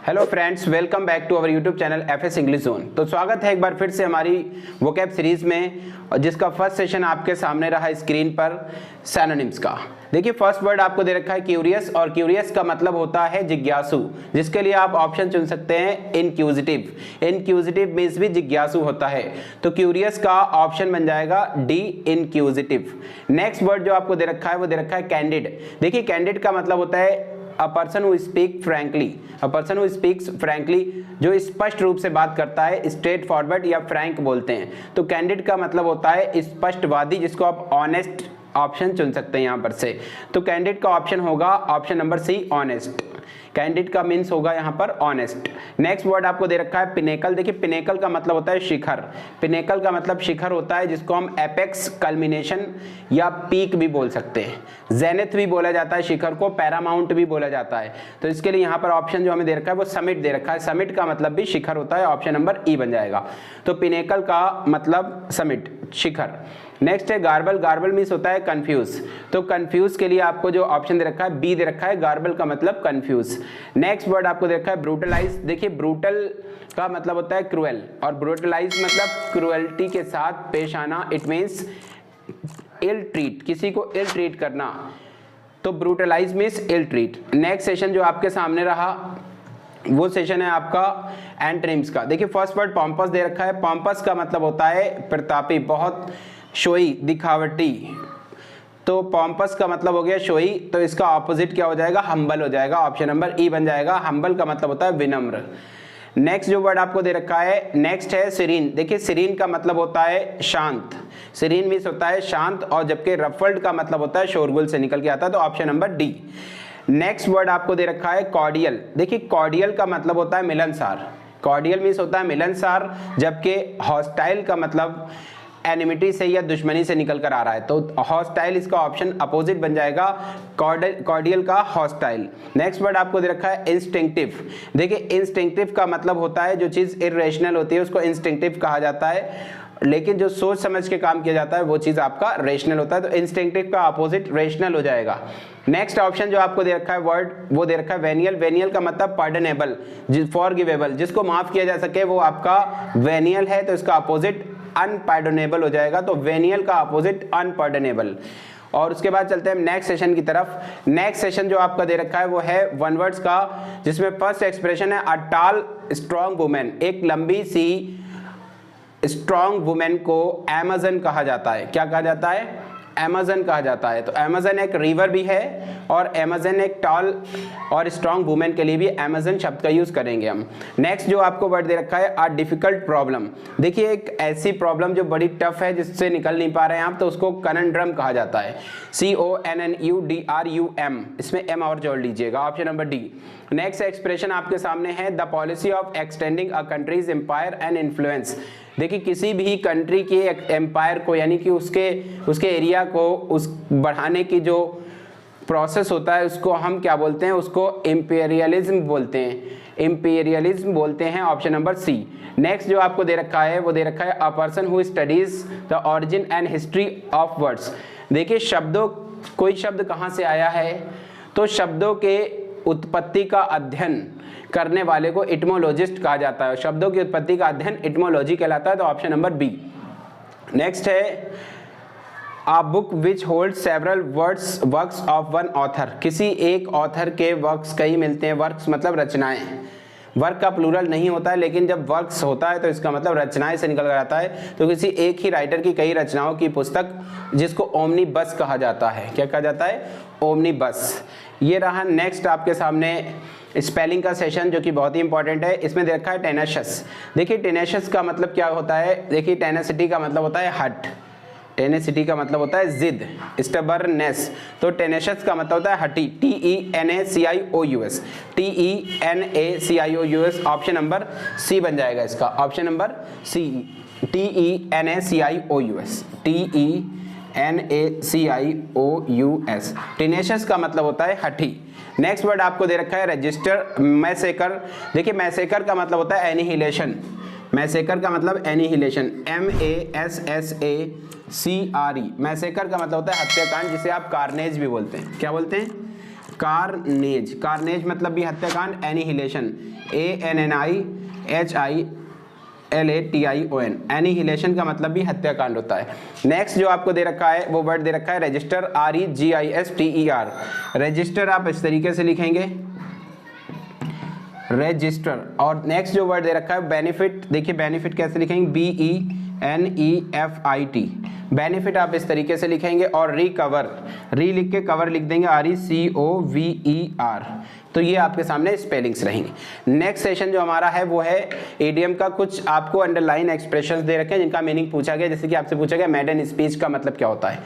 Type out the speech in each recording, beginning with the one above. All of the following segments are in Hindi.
Hello friends, welcome back to our YouTube channel FS English zone. तो स्वागत है एक बार फिर से हमारी वोकैब सीरीज में, जिसका फर्स्ट सेशन आपके सामने रहा स्क्रीन पर सिनोनिम्स का। देखिए फर्स्ट वर्ड आपको दे रखा है क्यूरियस, और क्यूरियस का मतलब होता है जिज्ञासु, जिसके लिए आप ऑप्शन चुन सकते हैं इनक्यूजिटिव। इनक्यूजिटिव मींस भी जिज्ञासु होता है, तो क्यूरियस का ऑप्शन बन जाएगा डी इनक्यूजिटिव। नेक्स्ट वर्ड जो आपको दे रखा है वो दे रखा है कैंडिड। देखिए कैंडिड का मतलब होता है a person who speak frankly. A person who speaks frankly, जो स्पष्ट रूप से बात करता है, स्ट्रेट फॉरवर्ड या फ्रैंक बोलते हैं। तो कैंडिड का मतलब होता है स्पष्टवादी, जिसको आप ऑनेस्ट ऑप्शन चुन सकते हैं यहां पर से। तो कैंडिड का ऑप्शन होगा option number C, honest. Candid का मीन्स होगा यहाँ पर ऑनेस्ट। नेक्स्ट वर्ड आपको दे रखा है पिनेकल। देखिए पिनेकल का मतलब होता है शिखर। पिनेकल का मतलब शिखर होता है, जिसको हम एपेक्स, कल्मिनेशन या पीक भी बोल सकते हैं। जेनिथ भी बोला जाता है शिखर को, पैरामाउंट भी बोला जाता है। तो इसके लिए यहाँ पर ऑप्शन जो हमें दे रखा है वो समिट दे रखा है। समिट का मतलब भी शिखर होता है, ऑप्शन नंबर ई बन जाएगा। तो पिनेकल का मतलब समिट, शिखर। नेक्स्ट है गार्बल। गार्बल मीन्स होता है कंफ्यूज। तो कंफ्यूज के लिए आपको जो ऑप्शन दे रखा है बी दे रखा है, गार्बल का मतलब कंफ्यूज। नेक्स्ट वर्ड आपको दे रखा है ब्रूटलाइज। देखिए ब्रूटल का मतलब होता है क्रूएल, और ब्रूटलाइज मतलब क्रूएल्टी के साथ पेश आना। इट मीन्स इल ट्रीट, किसी को इल ट्रीट करना। तो brutalize means ill treat. Next session जो आपके सामने रहा वो सेशन है आपका एंटोनिम्स का। देखिए फर्स्ट वर्ड पॉम्पस दे रखा है। पॉम्पस का मतलब होता है प्रतापी, बहुत शोई, दिखावटी। तो पॉम्पस का मतलब हो गया शोई, तो इसका ऑपोजिट क्या हो जाएगा, हम्बल हो जाएगा। ऑप्शन नंबर ई बन जाएगा। हम्बल का मतलब होता है विनम्र। नेक्स्ट जो वर्ड आपको दे रखा है नेक्स्ट है सीरीन। देखिए सीरीन का मतलब होता है शांत। सीरीन मीन्स होता है शांत, और जबकि रफल्ड का मतलब होता है शोरगुल से निकल के आता है। तो option number D. Next word आपको दे रखा है कॉर्डियल। देखिए कॉर्डियल का मतलब होता है मिलनसार। कॉर्डियल मीन्स होता है मिलनसार, जबकि हॉस्टाइल का मतलब एनिमिटी से या दुश्मनी से निकल कर आ रहा है। तो हॉस्टाइल इसका ऑप्शन अपोजिट बन जाएगा, कॉर्डियल का हॉस्टाइल। नेक्स्ट वर्ड आपको दे रखा है इंस्टिंक्टिव। देखिए इंस्टिंक्टिव का मतलब होता है जो चीज इरेशनल होती है उसको इंस्टिंक्टिव कहा जाता है, लेकिन जो सोच समझ के काम किया जाता है वो चीज आपका रेशनल होता है। तो इंस्टिंक्टिव का अपोजिट रेशनल हो जाएगा। नेक्स्ट ऑप्शन जो आपको दे रखा है वर्ड वो दे रखा है वेनियल। वेनियल का मतलब पार्डनेबल, फॉरगिवेबल, जिसको माफ किया जा सके वो आपका वेनियल है। तो इसका अपोजिट अनपार्डनेबल हो जाएगा। तो वेनियल का अपोजिट अनपार्डनेबल। और उसके बाद चलते हैं नेक्स्ट सेशन की तरफ। नेक्स्ट सेशन जो आपका दे रखा है वो है वन वर्ड्स का, जिसमें फर्स्ट एक्सप्रेशन है अ टॉल स्ट्रॉन्ग वुमेन। एक लंबी सी स्ट्रॉन्ग वुमेन को अमेज़न कहा जाता है। क्या कहा जाता है, अमेज़न कहा जाता है। तो अमेज़न एक रिवर भी है, और अमेज़न एक टॉल और स्ट्रॉन्ग वुमेन के लिए भी अमेज़न शब्द का यूज करेंगे हम। नेक्स्ट जो आपको वर्ड दे रखा है अ डिफिकल्ट प्रॉब्लम। देखिए एक ऐसी प्रॉब्लम जो बड़ी टफ है, जिससे निकल नहीं पा रहे हैं आप, तो उसको कनंड्रम कहा जाता है। CONNUDRUM, इसमें एम और जोड़ लीजिएगा। Option number D. Next expression आपके सामने है the policy of extending a country's empire and influence. देखिए किसी भी कंट्री के एम्पायर को, यानी कि उसके एरिया को उस बढ़ाने की जो प्रोसेस होता है उसको हम क्या बोलते हैं, उसको इंपीरियलिज्म बोलते हैं। इंपीरियलिज्म बोलते हैं। ऑप्शन नंबर सी। नेक्स्ट जो आपको दे रखा है वो दे रखा है a person who studies the origin and history of words. देखिए शब्दों, कोई शब्द कहाँ से आया है, तो शब्दों के उत्पत्ति का अध्ययन करने वाले को इटमोलॉजिस्ट कहा जाता है। शब्दों की उत्पत्ति का अध्ययन इटमोलॉजी कहलाता है। तो ऑप्शन नंबर बी। नेक्स्ट है A book which holds several works of one author। किसी एक ऑथर के वर्क्स कई मिलते हैं। वर्क्स मतलब रचनाएं। वर्क का प्लूरल नहीं होता है, लेकिन जब वर्क्स होता है तो इसका मतलब रचनाएं से निकल कर आता है। तो किसी एक ही राइटर की कई रचनाओं की पुस्तक, जिसको ओमनीबस कहा जाता है। क्या कहा जाता है, ओमनीबस। ये रहा नेक्स्ट आपके सामने स्पेलिंग का सेशन, जो कि बहुत ही इंपॉर्टेंट है। इसमें दे रखा है टेनेशियस। देखिए टेनेशियस का मतलब क्या होता है, देखिए टेनेसिटी का मतलब होता है हट। टेनेसिटी का मतलब होता है जिद, स्टबर्नेस। तो टेनेशियस का मतलब होता है हटी, TENACIOUS, TENACIOUS। Option number C बन जाएगा इसका। Option number C, TENACIOUS, TENACIOUS। Tenacious का मतलब होता है हठी। नेक्स्ट वर्ड आपको दे रखा है रजिस्टर, मैसेकर। देखिए मैसेकर का मतलब होता है एनिहिलेशन। मैसेकर का मतलब एनिहिलेशन, MASSACRE। मैसेकर का मतलब होता है हत्याकांड, जिसे आप कार्नेज भी बोलते हैं। क्या बोलते हैं, कार्नेज, कार्नेज मतलब भी हत्याकांड, एनिहिलेशन, ANNIHILATION, एनिहिलेशन का मतलब भी हत्याकांड होता है। नेक्स्ट जो आपको दे रखा है वो वर्ड दे रखा है रजिस्टर, REGISTER, रजिस्टर आप इस तरीके से लिखेंगे रजिस्टर। और नेक्स्ट जो वर्ड दे रखा है बेनिफिट, देखिए बेनिफिट कैसे लिखेंगे, BENEFIT, बेनिफिट आप इस तरीके से लिखेंगे। और रिकवर, री लिख के कवर लिख देंगे RECOVER। तो ये आपके सामने स्पेलिंग्स रहेंगे। नेक्स्ट सेशन जो हमारा है वो है ईडीएम का। कुछ आपको अंडरलाइन एक्सप्रेशंस दे रखे हैं जिनका मीनिंग पूछा गया, जैसे कि आपसे पूछा गया मेडन स्पीच का मतलब क्या होता है।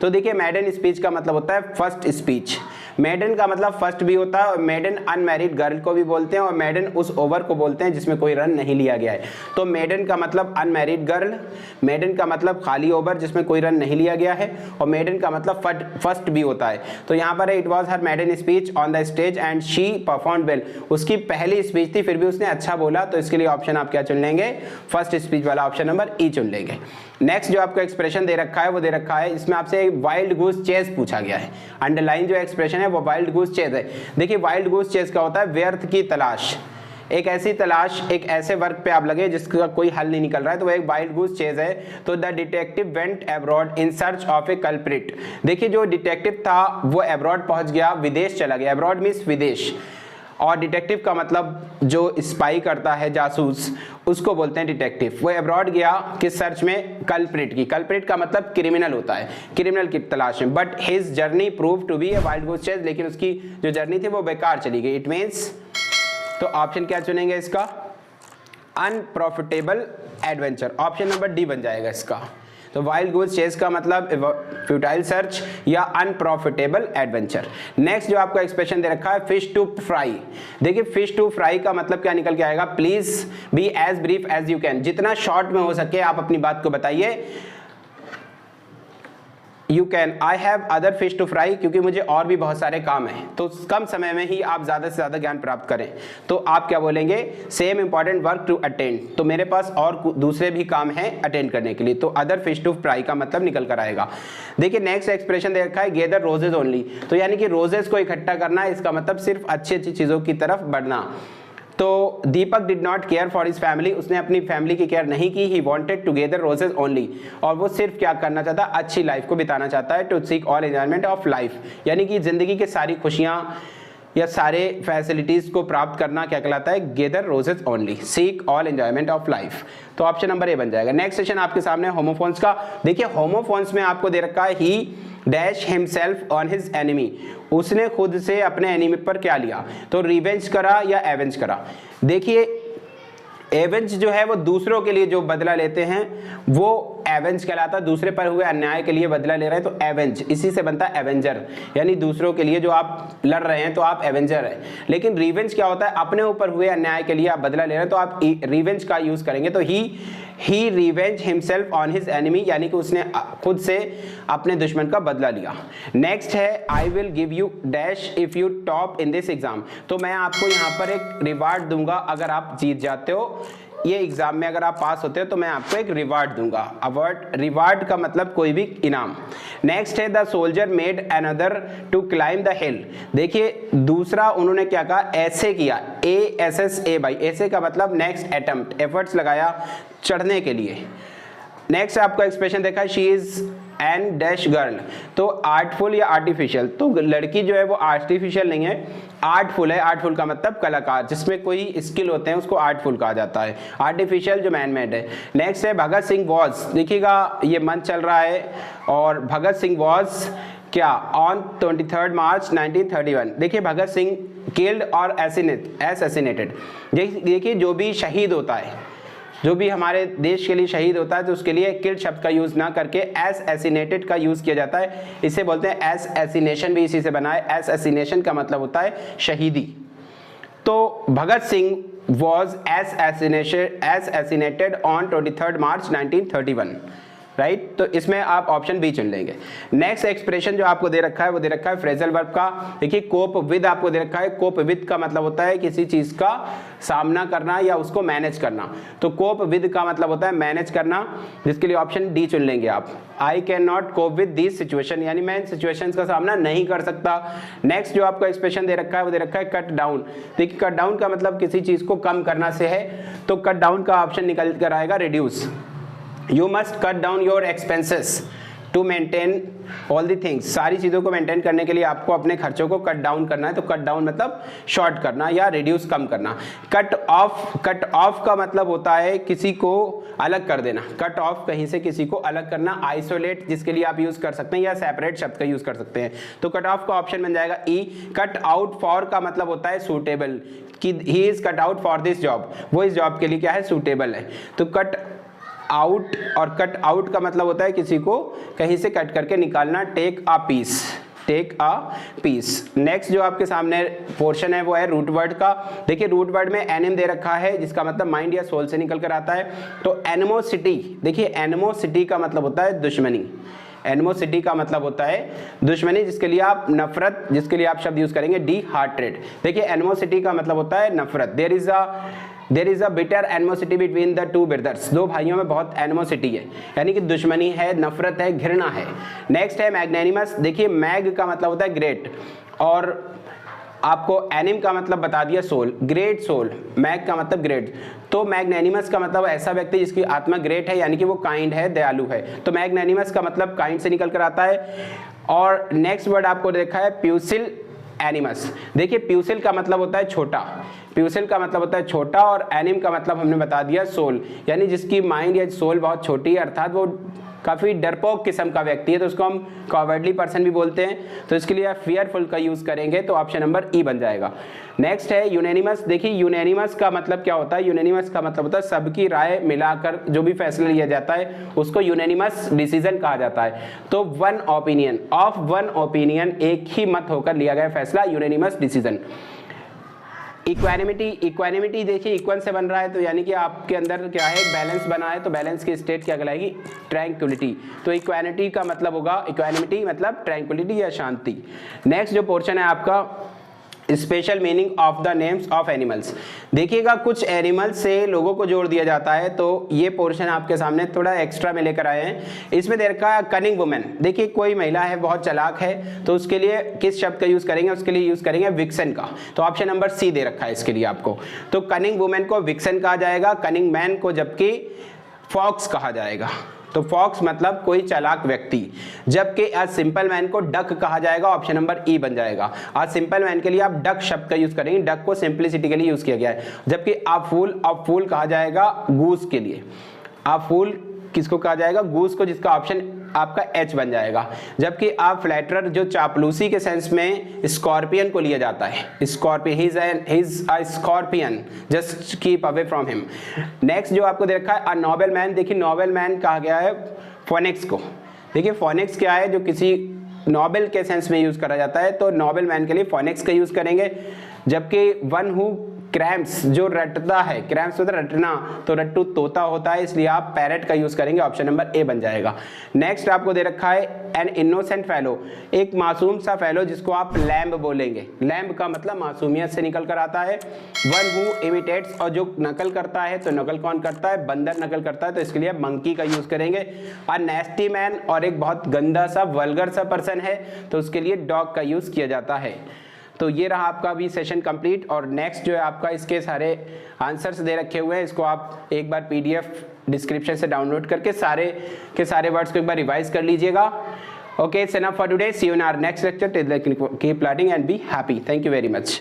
तो देखिए मेडन स्पीच का मतलब होता है फर्स्ट स्पीच। मेडन का मतलब फर्स्ट भी होता है, और मेडन अनमैरिड गर्ल को भी बोलते हैं, और मेडन उस ओवर को बोलते हैं जिसमें कोई रन नहीं लिया गया है। तो मेडन का मतलब अनमैरिड गर्ल, मेडन का मतलब खाली ओवर जिसमें कोई रन नहीं लिया गया है, और मेडन का मतलब फर्स्ट भी होता है। तो यहाँ पर it was her maiden speech on the stage and she performed well, उसकी पहली स्पीच थी फिर भी उसने अच्छा बोला। तो इसके लिए ऑप्शन आप क्या चुन लेंगे, फर्स्ट स्पीच वाला ऑप्शन नंबर ई चुन लेंगे। नेक्स्ट जो आपको एक्सप्रेशन दे रखा है वो दे रखा है, इसमें आपसे वाइल्ड गूस चेस पूछा गया है। अंडरलाइन जो एक्सप्रेशन है वो वाइल्ड गूस चेस है। देखिए वाइल्ड गूस चेस का होता है व्यर्थ की तलाश, एक ऐसी तलाश, एक ऐसे वर्क पे आप लगे जिसका कोई हल नहीं निकल रहा है, तो वो एक वाइल्ड गूस चेज है। तो the detective went abroad in search of A culprit, देखिए जो डिटेक्टिव था वो अब्रॉड पहुंच गया, विदेश चला गया। अब्रॉड मीन्स विदेश, और डिटेक्टिव का मतलब जो स्पाई करता है, जासूस, उसको बोलते हैं डिटेक्टिव। वो अब्रॉड गया किस सर्च में, कल्प्रिट की। कल्प्रिट का मतलब क्रिमिनल होता है, क्रिमिनल की तलाश में। But his journey prove to be a wild goose chase, लेकिन उसकी जो जर्नी थी वो बेकार चली गई। इट मीन्स, तो ऑप्शन क्या चुनेंगे इसका, unprofitable adventure, option number D बन जाएगा इसका। तो वाइल्ड गूस चेस का मतलब फ्यूटाइल सर्च या अनप्रॉफिटेबल एडवेंचर। नेक्स्ट जो आपको एक्सप्रेशन दे रखा है फिश टू फ्राई, देखिए फिश टू फ्राई का मतलब क्या निकल के आएगा, please be as brief as you can, जितना शॉर्ट में हो सके आप अपनी बात को बताइए। You can, I have other fish to fry, क्योंकि मुझे और भी बहुत सारे काम हैं। तो कम समय में ही आप ज़्यादा से ज़्यादा ज्ञान प्राप्त करें। तो आप क्या बोलेंगे, same important work to attend, तो मेरे पास और दूसरे भी काम हैं अटेंड करने के लिए। तो अदर फिश टू फ्राई का मतलब निकल कर आएगा। देखिए नेक्स्ट एक्सप्रेशन दे रखा है गेदर रोजेज ओनली, तो यानी कि रोजेज को इकट्ठा करना, इसका मतलब सिर्फ अच्छी अच्छी चीज़ों की तरफ बढ़ना। तो Deepak did not care for his family, उसने अपनी फैमिली की केयर नहीं की। He wanted to gather roses only, और वो सिर्फ क्या करना चाहता है, अच्छी लाइफ को बिताना चाहता है। To seek all enjoyment of life, यानी कि जिंदगी की सारी खुशियां या सारे फैसिलिटीज को प्राप्त करना क्या कहलाता है, gather roses only, seek all enjoyment of life. तो ऑप्शन नंबर ए बन जाएगा। नेक्स्ट सेशन आपके सामने होमोफोन्स का। देखिए होमोफोन्स में आपको दे रखा है ही dash himself on his enemy, उसने खुद से अपने एनिमी पर क्या लिया, तो रिवेंज करा या एवेंज करा। देखिए एवेंज जो है वो दूसरों के लिए जो बदला लेते हैं वो एवेंज कहलाता है, दूसरे पर हुए अन्याय के लिए बदला ले रहे हैं तो एवेंज, इसी से बनता है एवेंजर, यानी दूसरों के लिए जो आप लड़ रहे हैं तो आप एवेंजर हैं। लेकिन रिवेंज क्या होता है, अपने ऊपर हुए अन्याय के लिए आप बदला ले रहे हैं तो आप रिवेंज का यूज करेंगे। तो he revenge himself on his enemy, यानी कि उसने खुद से अपने दुश्मन का बदला लिया। नेक्स्ट है I will give you dash if you top in this exam, तो मैं आपको यहाँ पर एक रिवार्ड दूंगा अगर आप जीत जाते हो, ये एग्जाम में अगर आप पास होते हो तो मैं आपको एक रिवार्ड दूंगा। अवार्ड, रिवार्ड का मतलब कोई भी इनाम। नेक्स्ट है the soldier made another to climb the hill, देखिए दूसरा उन्होंने क्या कहा, ऐसे किया, ASSA बाई, ऐसे का मतलब नेक्स्ट अटेम्प्ट, एफर्ट्स लगाया चढ़ने के लिए। नेक्स्ट आपको एक्सप्रेशन देखा, she is an dash girl, तो आर्टफुल या आर्टिफिशियल, तो लड़की जो है वो आर्टिफिशियल नहीं है, आर्टफुल है। आर्टफुल का मतलब कलाकार, जिसमें कोई स्किल होते हैं उसको आर्टफुल कहा जाता है, आर्टिफिशियल जो मैन मेड है। नेक्स्ट है भगत सिंह वॉज, देखिएगा ये मंथ चल रहा है और भगत सिंह वॉज क्या ऑन 23 मार्च 1931, देखिए भगत सिंह किल्ड और एसिनेटेड, देखिए जो भी शहीद होता है, जो भी हमारे देश के लिए शहीद होता है तो उसके लिए किल्ड शब्द का यूज ना करके एसिनेटेड का यूज किया जाता है, इसे बोलते हैं एसिनेशन, भी इसी से बना है। एसिनेशन का मतलब होता है शहीदी। तो Bhagat Singh was assassinated on 23 March 1931, right. तो इसमें आप ऑप्शन बी चुन लेंगे। नेक्स्ट एक्सप्रेशन जो आपको दे रखा है वो दे रखा है फ्रेजल वर्ब का। देखिए कोप विद आपको दे रखा है, कोप विद का मतलब होता है किसी चीज का सामना करना या उसको मैनेज करना, तो कोप विद का मतलब होता है मैनेज करना, जिसके लिए ऑप्शन डी चुन लेंगे आप। I can not cope with this situation, यानी मैं इन सिचुएशंस का सामना नहीं कर सकता। नेक्स्ट जो आपको एक्सप्रेशन दे रखा है वो दे रखा है कट डाउन। देखिए कट डाउन का मतलब किसी चीज को कम करना से है, तो कट डाउन का ऑप्शन निकल कर आएगा reduce. You must cut down your expenses to maintain all the things, सारी चीज़ों को मेंटेन करने के लिए आपको अपने खर्चों को कट डाउन करना है। तो कट डाउन मतलब शॉर्ट करना या रिड्यूस कम करना। कट ऑफ का मतलब होता है किसी को अलग कर देना, कट ऑफ कहीं से किसी को अलग करना। आइसोलेट जिसके लिए आप यूज़ कर सकते हैं या सेपरेट शब्द का यूज़ कर सकते हैं। तो कट ऑफ का ऑप्शन बन जाएगा ई। कट आउट फॉर का मतलब होता है सूटेबल, कि he is cut out for this job, वो इस जॉब के लिए क्या है सूटेबल है। तो कट आउट और कट आउट का मतलब होता है किसी को कहीं से कट करके निकालना। Take a piece, take a piece. Next जो आपके सामने पोर्शन है वो है रूट वर्ड का। देखिए रूट वर्ड में एनिम दे रखा है जिसका मतलब माइंड या सोल से निकल कर आता है। तो एनिमोसिटी, देखिए एनिमोसिटी का मतलब होता है दुश्मनी, एनिमोसिटी का मतलब होता है दुश्मनी, जिसके लिए आप नफरत, जिसके लिए आप शब्द यूज करेंगे डी हार्टेड। देखिए एनिमोसिटी का मतलब होता है नफरत। There is a bitter animosity between the two brothers, दो भाइयों में बहुत एनिमोसिटी है, यानी कि दुश्मनी है, नफरत है, घृणा है। नेक्स्ट है मैग्नेनिमस। देखिए मैग का मतलब होता है ग्रेट, और आपको एनिम का मतलब बता दिया सोल, ग्रेट सोल, मैग का मतलब ग्रेट। तो मैग्नेनिमस का मतलब ऐसा व्यक्ति जिसकी आत्मा ग्रेट है, यानी कि वो काइंड है, दयालु है। तो मैग्नेनिमस का मतलब काइंड से निकल कर आता है। और नेक्स्ट वर्ड आपको देखा है प्यूसिल एनिमस। देखिए प्यूसिल का मतलब होता है छोटा, प्यूसिल का मतलब होता है छोटा, और एनिम का मतलब हमने बता दिया सोल, यानी जिसकी माइंड या सोल बहुत छोटी है, अर्थात वो काफ़ी डरपोक किस्म का व्यक्ति है, तो उसको हम कॉवर्डली पर्सन भी बोलते हैं। तो इसके लिए आप फियरफुल का यूज़ करेंगे, तो ऑप्शन नंबर ई बन जाएगा। नेक्स्ट है यूनैनिमस। देखिए यूनैनिमस का मतलब क्या होता है, यूनैनिमस का मतलब होता है सबकी राय मिलाकर जो भी फैसला लिया जाता है उसको यूनैनिमस डिसीजन कहा जाता है। तो वन ओपिनियन, एक ही मत होकर लिया गया फैसला, यूनैनिमस डिसीजन। इक्वानिमिटी देखिए इक्वन से बन रहा है, तो यानी कि आपके अंदर क्या है बैलेंस बना है, तो बैलेंस की स्टेट क्या कहलाएगी ट्रैंक्विलिटी। तो इक्वानिटी का मतलब होगा, इक्वानिमिटी मतलब ट्रैंक्विलिटी या शांति। नेक्स्ट जो पोर्शन है आपका special meaning of the names of animals. देखिएगा कुछ एनिमल्स से लोगों को जोड़ दिया जाता है, तो ये पोर्शन आपके सामने थोड़ा एक्स्ट्रा में लेकर आए हैं। इसमें दे रखा है कनिंग वुमेन। देखिए कोई महिला है बहुत चालाक है, तो उसके लिए किस शब्द का यूज करेंगे, उसके लिए यूज करेंगे विक्सन का। तो ऑप्शन नंबर सी दे रखा है इसके लिए आपको। तो कनिंग वुमेन को विक्सन कहा जाएगा, कनिंग मैन को जबकि फॉक्स कहा जाएगा। तो फॉक्स मतलब कोई चालाक व्यक्ति, जबकि अ सिंपल मैन को डक कहा जाएगा, ऑप्शन नंबर ई बन जाएगा। अ सिंपल मैन के लिए आप डक शब्द का यूज करेंगे, डक को सिंप्लिसिटी के लिए यूज किया गया है। जबकि अ फूल कहा जाएगा गूस के लिए। अ फूल किसको कहा जाएगा, गूस को, जिसका ऑप्शन आपका एच बन जाएगा। जबकि आप फ्लैटरर जो चापलूसी के सेंस में स्कॉर्पियन को लिया जाता है, scorpion, he is a scorpion, just keep away from him. Next जो आपको दे रखा है अ नोबल मैन। देखिए नोबल मैन कहा गया है फोनिक्स को। देखिए फोनिक्स क्या है, जो किसी नोबल के सेंस में यूज करा जाता है, तो नोबल मैन के लिए फोनिक्स का यूज करेंगे। जबकि वन हु क्रैम्प्स, जो रटता है, क्रैम्प्स मतलब रटना, तो रट्टू तोता होता है, इसलिए आप पैरेट का यूज करेंगे, ऑप्शन नंबर ए बन जाएगा। नेक्स्ट आपको दे रखा है एन इनोसेंट फेलो, एक मासूम सा फेलो जिसको आप लैम्ब बोलेंगे। लैम्ब का मतलब मासूमियत से निकल कर आता है। वन हु इमिटेट्स, और जो नकल करता है, तो नकल कौन करता है, बंदर नकल करता है, तो इसके लिए मंकी का यूज करेंगे। अ नेस्टी मैन, और एक बहुत गंदा सा वल्गर सा पर्सन है, तो उसके लिए डॉग का यूज किया जाता है। तो ये रहा आपका भी सेशन कंप्लीट। और नेक्स्ट जो है आपका इसके सारे आंसर्स दे रखे हुए हैं, इसको आप एक बार पीडीएफ डिस्क्रिप्शन से डाउनलोड करके सारे के सारे वर्ड्स को एक बार रिवाइज कर लीजिएगा। Okay, it's enough for today, see you in our next lecture. Till then keep learning and be happy. Thank you very much.